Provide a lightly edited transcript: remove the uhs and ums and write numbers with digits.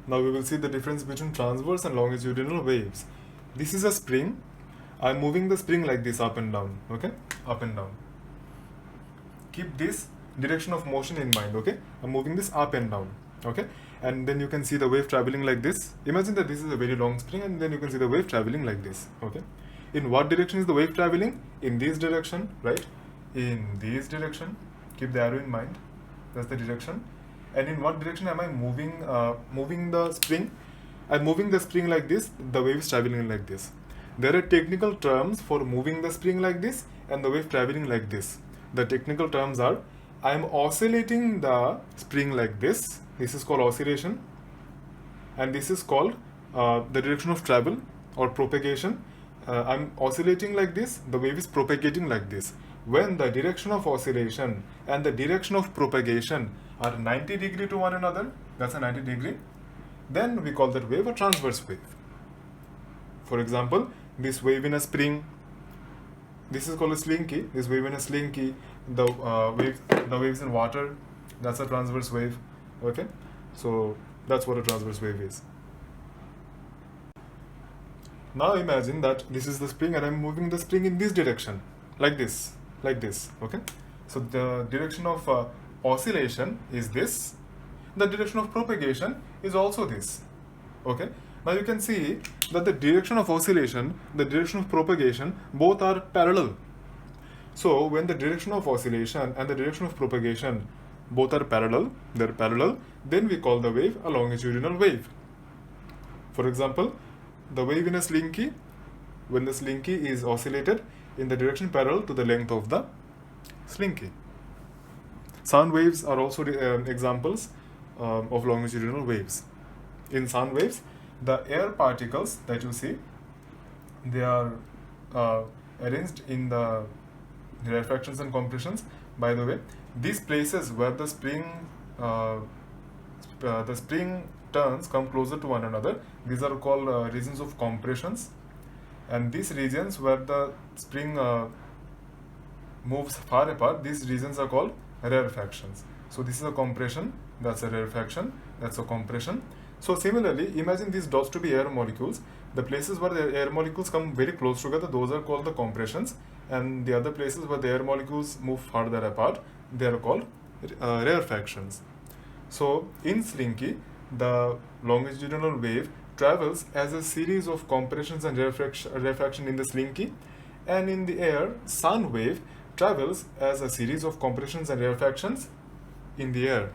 Now we will see the difference between transverse and longitudinal waves. This is a spring. I'm moving the spring like this, up and down, okay? Up and down. Keep this direction of motion in mind, okay? I'm moving this up and down, okay? And then you can see the wave traveling like this. Imagine that this is a very long spring, and then you can see the wave traveling like this, okay? In what direction is the wave traveling? In this direction, right? In this direction. Keep the arrow in mind. That's the direction. And in what direction am I moving the spring? I'm moving the spring like this, the wave is traveling like this. There are technical terms for moving the spring like this and the wave traveling like this. The technical terms are, I am oscillating the spring like this. This is called oscillation. And this is called the direction of travel or propagation. I'm oscillating like this, the wave is propagating like this. When the direction of oscillation and the direction of propagation are 90 degree to one another, that's a 90 degree, then we call that wave a transverse wave. For example, this wave in a spring, this is called a slinky. This wave in a slinky, the waves in water, that's a transverse wave. Okay, so that's what a transverse wave is. Now imagine that this is the spring and I'm moving the spring in this direction, like this, okay? So the direction of oscillation is this. The direction of propagation is also this, okay? Now you can see that the direction of oscillation, the direction of propagation, both are parallel. So when the direction of oscillation and the direction of propagation both are parallel, then we call the wave a longitudinal wave. For example, the wave in a slinky, when the slinky is oscillated in the direction parallel to the length of the slinky. Sound waves are also examples of longitudinal waves. In sound waves, the air particles that you see, they are arranged in the rarefactions and compressions. By the way, these places where the spring turns come closer to one another, these are called regions of compressions. And these regions where the spring moves far apart, these regions are called rarefactions. So this is a compression, that's a rarefaction, that's a compression. So similarly, imagine these dots to be air molecules. The places where the air molecules come very close together, those are called the compressions. And the other places where the air molecules move farther apart, they are called rarefactions. So in slinky, the longitudinal wave travels as a series of compressions and rarefaction in the slinky, and in the air, sound wave travels as a series of compressions and rarefactions in the air.